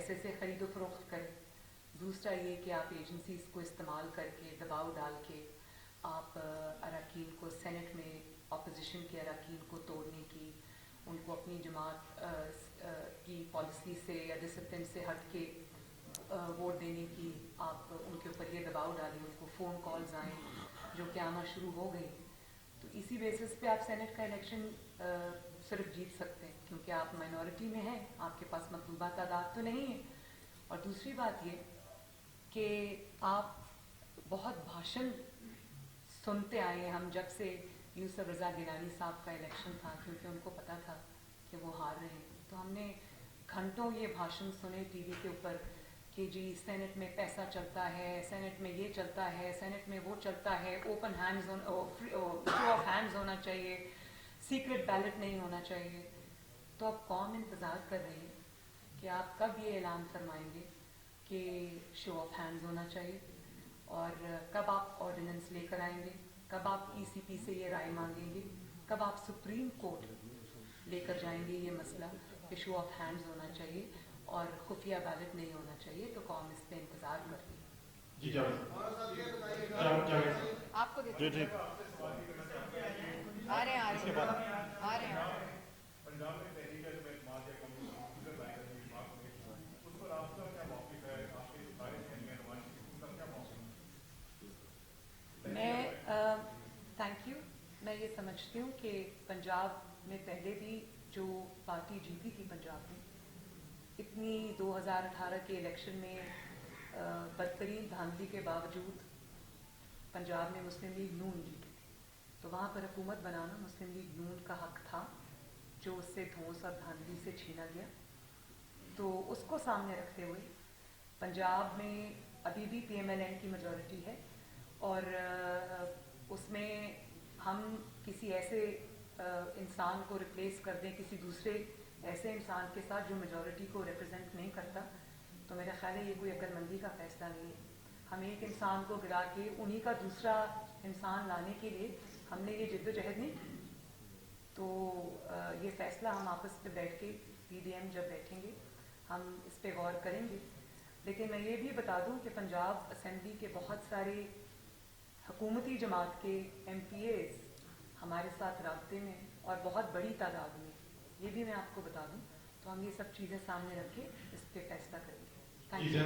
पैसे से खरीद व फरोख्त करें, दूसरा ये कि आप एजेंसीज़ को इस्तेमाल करके दबाव डाल के आप अरकान को सेनेट में अपोजिशन के अरकान को तोड़ने की, उनको अपनी जमात की पॉलिसी से या डिसिप्लिन से हट के वोट देने की आप उनके ऊपर ये दबाव डालें, उनको फ़ोन कॉल्स आएँ जो कि आना शुरू हो गई। तो इसी बेसिस पे आप सेनेट का इलेक्शन सिर्फ जीत सकते हैं क्योंकि आप माइनॉरिटी में हैं, आपके पास मतलूबा तादाद तो नहीं है। और दूसरी बात ये कि आप बहुत भाषण सुनते आए हैं हम जब से यूसुफ रज़ा गिलानी साहब का इलेक्शन था, क्योंकि उनको पता था कि वो हार रहे हैं। तो हमने घंटों ये भाषण सुने टीवी के ऊपर कि जी सेनेट में पैसा चलता है, सेनेट में ये चलता है, सेनेट में वो चलता है, open hands show off hands होना चाहिए, सीक्रेट बैलेट नहीं होना चाहिए। तो अब कौम इंतज़ार कर रही है कि आप कब ये ऐलान फरमाएंगे कि शो ऑफ हैंड्स होना चाहिए, और कब आप ऑर्डिनेंस लेकर आएंगे, कब आप ईसीपी से ये राय मांगेंगे, कब आप सुप्रीम कोर्ट लेकर जाएंगे ये मसला कि शो ऑफ हैंड्स होना चाहिए और खुफिया बैलेट नहीं होना चाहिए। तो कौम इस पे इंतज़ार कर रही है। जी आपको जी ठीक आ रहे हैं पंजाब में तहरीक एतमाद या कम्युनिस्ट लाइन उस पर आपका क्या मौक़िफ़ है? आपके सारे नवाज शरीफ का क्या मौक़िफ़ है? मैं थैंक यू। मैं ये समझती हूँ कि पंजाब में पहले भी जो पार्टी जीती थी पंजाब में, इतनी 2018 के इलेक्शन में बदतरीन धांधली के बावजूद पंजाब में मुस्लिम लीग नून जीती थी। तो वहाँ पर हुकूमत बनाना मुस्लिम लीग नून का हक था, जो उससे धौंस और धांधली से छीना गया। तो उसको सामने रखते हुए पंजाब में अभी भी PMLN की मेजॉरिटी है, और उसमें हम किसी ऐसे इंसान को रिप्लेस कर दें किसी दूसरे ऐसे इंसान के साथ जो मेजॉरिटी को रिप्रेजेंट नहीं करता, तो मेरा ख्याल है ये कोई अक्लमंदी का फ़ैसला नहीं है। हम एक इंसान को गिरा के उन्हीं का दूसरा इंसान लाने के लिए हमने ये जिद्दोजहद नहीं की। तो ये फ़ैसला हम आपस में बैठ के PDM जब बैठेंगे हम इस पे गौर करेंगे। लेकिन मैं ये भी बता दूं कि पंजाब असेंबली के बहुत सारे हुकूमती जमात के MPAs हमारे साथ राब्ते में और बहुत बड़ी तादाद में, ये भी मैं आपको बता दूं। तो हम ये सब चीज़ें सामने रख के इस पे फैसला करेंगे। Thank you.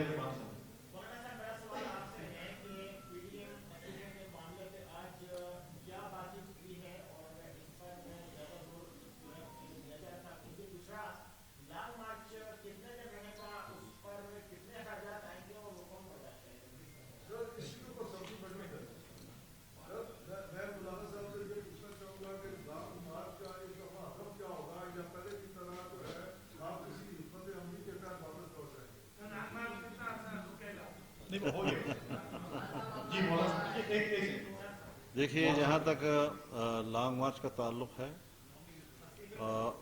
देखिए, जहाँ तक लॉन्ग मार्च का ताल्लुक़ है,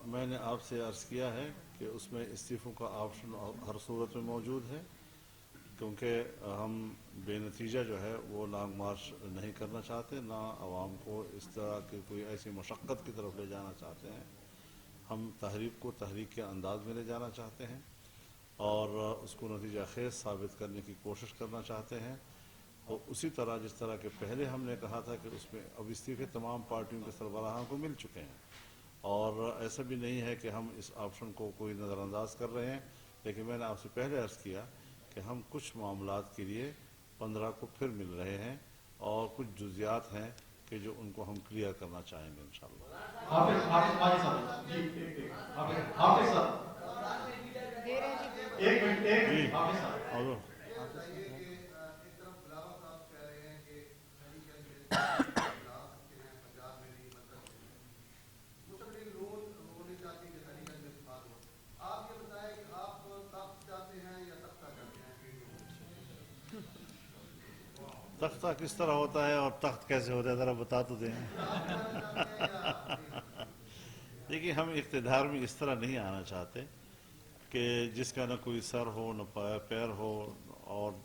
मैंने आपसे अर्ज़ किया है कि उसमें इस्तीफ़ों का ऑप्शन हर सूरत में मौजूद है, क्योंकि हम बेनतीजा जो है वो लॉन्ग मार्च नहीं करना चाहते, ना आवाम को इस तरह की कोई ऐसी मशक्क़त की तरफ ले जाना चाहते हैं। हम तहरीक को तहरीक के अंदाज में ले जाना चाहते हैं और उसको नतीजा खेज़ साबित करने की कोशिश करना चाहते हैं। तो उसी तरह जिस तरह के पहले हमने कहा था कि उसमें अब इस्तीफ़े तमाम पार्टियों के सरबराहों को मिल चुके हैं, और ऐसा भी नहीं है कि हम इस ऑप्शन को कोई नज़रअंदाज कर रहे हैं। लेकिन मैंने आपसे पहले अर्ज़ किया कि हम कुछ मामलात के लिए 15 को फिर मिल रहे हैं और कुछ जुज़ियात हैं कि जो उनको हम क्लियर करना चाहेंगे इंशाअल्लाह। तख्ता किस तरह होता है और तख्त कैसे होता है, ज़रा बता तो दें। देखिए, हम इक़्तिदार में इस तरह नहीं आना चाहते कि जिसका न कोई सर हो न पैर हो, और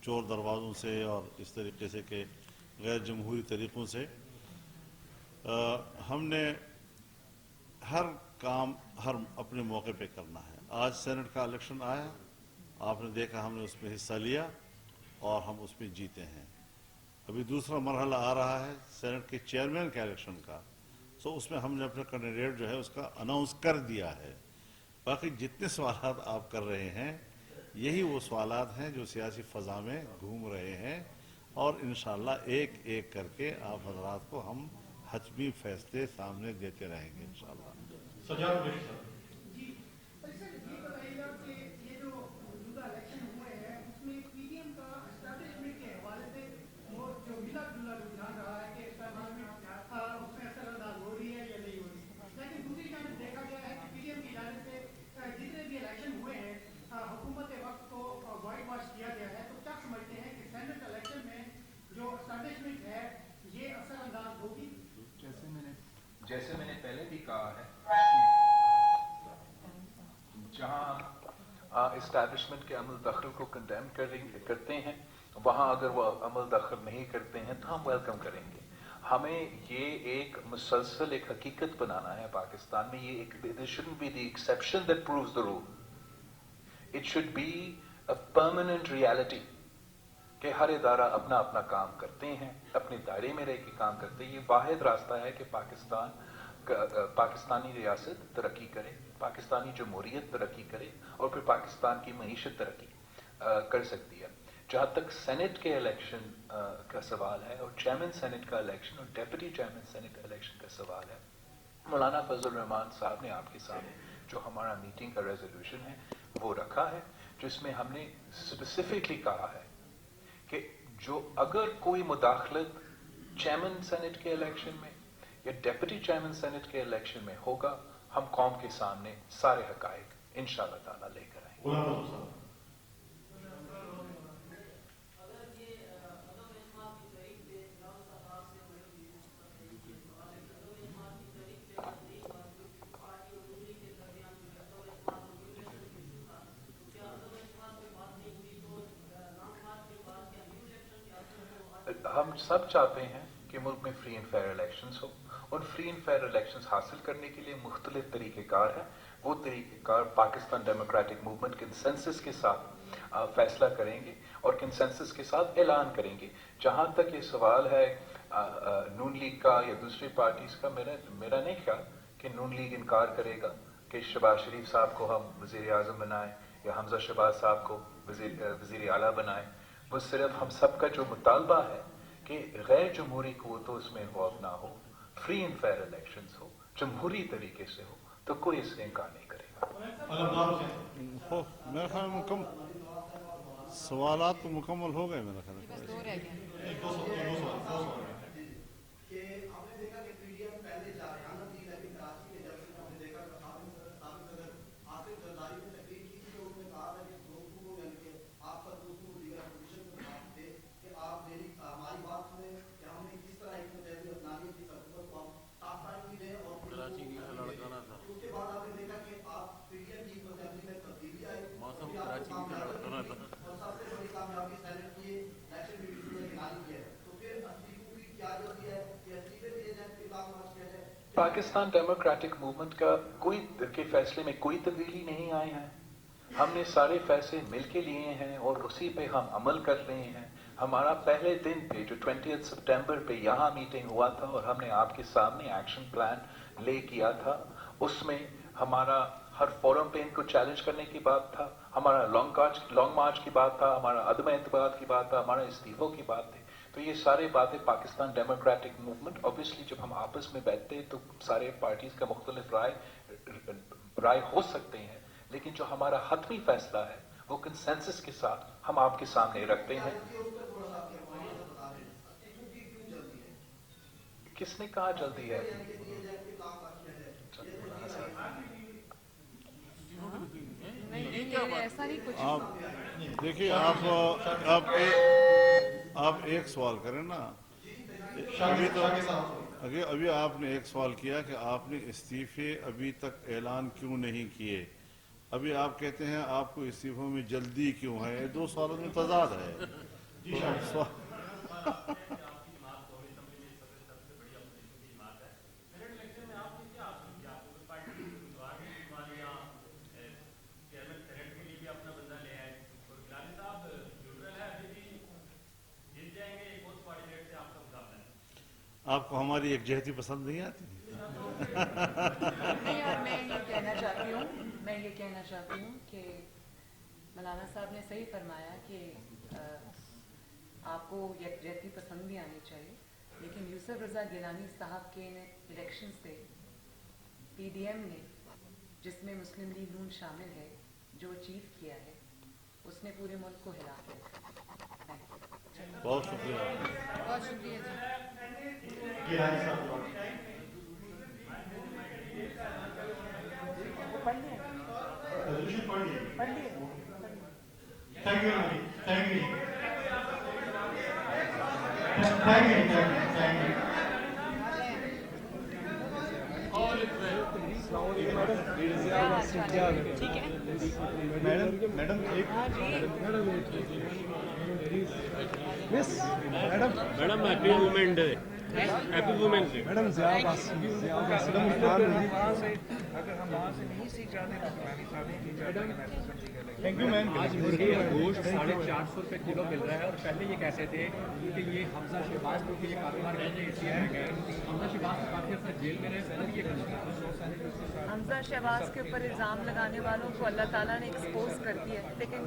चोर दरवाज़ों से और इस तरीके से कि गैर जमहूरी तरीक़ों से। हमने हर काम हर अपने मौके पे करना है। आज सेनेट का इलेक्शन आया, आपने देखा हमने उसमें हिस्सा लिया और हम उसमें जीते हैं। अभी दूसरा मरहला आ रहा है सेनेट के चेयरमैन के इलेक्शन का, सो उसमें हमने अपना कैंडिडेट जो है उसका अनाउंस कर दिया है। बाकी जितने सवालात आप कर रहे हैं यही वो सवालात हैं जो सियासी फ़ज़ा में घूम रहे हैं, और इंशाअल्लाह एक एक करके आप हज़रात को हम हतमी फैसले सामने देते रहेंगे इंशाअल्लाह। सजाद बेटी साहब। जी सर, ये बताइएगा कि ये जो मौजूदा इलेक्शन हुए हैं उसमें पीडीएम का एस्टैब्लिशमेंट के हवाले से वो जो मिला जुला रुझान रहा है कि एस्टैब्लिशमेंट उसमें असरअंदाज हो रही है या नहीं हो रही, लेकिन दूसरी जानब देखा गया है कि पीडीएम की जानिब से जितने भी इलेक्शन हुए हैं हुकूमत वक्त को वाइट वॉश किया गया है। तो क्या समझते हैं कि सेनेट इलेक्शन में जो एस्टैब्लिशमेंट है ये असरअंदाज होगी? जैसे मैंने पहले भी कहा है, जहां इस्टेब्लिशमेंट के अमल दखल को कंडेम करते हैं, वहां अगर वो अमल दखल नहीं करते हैं तो हम वेलकम करेंगे। हमें ये एक मुसलसल एक हकीकत बनाना है पाकिस्तान में। ये एक this shouldn't be the exception that proves the rule, it should be a permanent reality कि हर इदारा अपना अपना काम करते हैं, अपने दायरे में रह के काम करते हैं। ये वाहिद रास्ता है कि पाकिस्तानी रियासत तरक्की करे, पाकिस्तानी जमहूरियत तरक्की करे और फिर पाकिस्तान की मईशत तरक्की कर सकती है। जहाँ तक सेनेट के इलेक्शन का सवाल है और चेयरमैन सेनेट का इलेक्शन और डेप्यूटी चेयरमैन सेनेट इलेक्शन का सवाल है, मौलाना फजल रहमान साहब ने आपके सामने जो हमारा मीटिंग का रेजोल्यूशन है वो रखा है, जिसमें हमने स्पेसिफिकली कहा है कि जो अगर कोई मुदाखलत चेयरमैन सेनेट के इलेक्शन में या डेप्यूटी चेयरमैन सेनेट के इलेक्शन में होगा, हम कौम के सामने सारे हकायक इंशाअल्लाह ताला लेकर आएंगे। हम सब चाहते हैं कि मुल्क में फ्री एंड फेयर इलेक्शंस हो, और फ्री एंड फेयर इलेक्शंस हासिल करने के लिए मुख्तलिफ तरीक़ेकार हैं। वो तरीक़ेकार पाकिस्तान डेमोक्रेटिक मूवमेंट कंसेंसस के साथ फैसला करेंगे और कंसेंसस के साथ ऐलान करेंगे। जहाँ तक ये सवाल है नून लीग का या दूसरी पार्टीज का, मेरा नहीं ख्याल कि नून लीग इनकार करेगा कि शहबाज शरीफ साहब को हम वज़ीर आज़म बनाएं या हमजा शहबाज साहब को वज़ीर आला बनाएं। वो सिर्फ हम सबका जो मुतालबा है कि गैर जमहूरी क़ुव्वतों इसमें इन्वॉल्व ना हो, फ्री एंड फेयर इलेक्शंस हो, जमहूरी तरीके से हो, तो कोई इससे इनकार नहीं करेगा। मेरे ख्याल में सवालात तो मुकम्मल हो गए मेरे ख्याल में। पाकिस्तान डेमोक्रेटिक मूवमेंट का के फैसले में कोई तब्दीली नहीं आई है। हमने सारे फैसले मिल के लिए हैं और उसी पे हम अमल कर रहे हैं। हमारा पहले दिन पे जो 20 सितंबर पे यहाँ मीटिंग हुआ था और हमने आपके सामने एक्शन प्लान ले किया था, उसमें हमारा हर फोरम पे इनको चैलेंज करने की बात था, हमारा लॉन्ग मार्च की बात था, हमारा अदम एतबार की बात था, हमारा इस्तीफों की बात थी। तो ये सारे बातें पाकिस्तान डेमोक्रेटिक मूवमेंट, ऑब्वियसली जब हम आपस में बैठते हैं तो सारे पार्टीज का मुख्तलिफ राय हो सकते हैं, लेकिन जो हमारा हतमी फैसला है वो कंसेंसस के साथ हम आपके सामने रखते हैं। किसने कहा जल्दी है? ऐसा नहीं कुछ। आप देखिए, आप एक सवाल करें ना। अभी आपने एक सवाल किया कि आपने इस्तीफे अभी तक ऐलान क्यों नहीं किए। अभी आप कहते हैं आपको इस्तीफों में जल्दी क्यों है। ये दो सवालों में तजाद है। आपको हमारी एकजहती पसंद नहीं आती? नहीं, और मैं ये कहना चाहती हूँ कि मौलाना साहब ने सही फरमाया कि आपको यकजहती पसंद भी आनी चाहिए, लेकिन यूसुफ रज़ा गिलानी साहब के इलेक्शन से PDM ने, जिसमें मुस्लिम लीग नून शामिल है, जो अचीव किया है उसने पूरे मुल्क को हिला के रखा है। बहुत शुक्रिया। बहुत शुक्रिया जी। Thank you. Madam happy women day, happy women day. Madam thank you ma'am. आज मुर्गी का गोश्त 450 रुपये किलो मिल रहा है, और पहले ये कहते थे कि ये हमजा शहबाज को ये कारोबार करते हैं। हमजा शहबाज को काफ़ी अर्सा जेल में रहे, पहले ये हमजा शहबाज के ऊपर इल्ज़ाम लगाने वालों को अल्लाह ताला ने एक्सपोज कर दिया है, लेकिन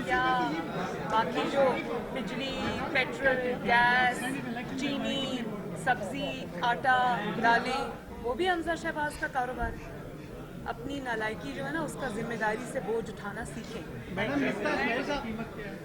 क्या बाकी जो बिजली, पेट्रोल, गैस, चीनी, सब्जी, आटा, दालें, वो भी हमजा शहबाज का कारोबार है। अपनी नालायकी जो है ना, उसका जिम्मेदारी से बोझ उठाना सीखें। मैडम इसका कीमत क्या है?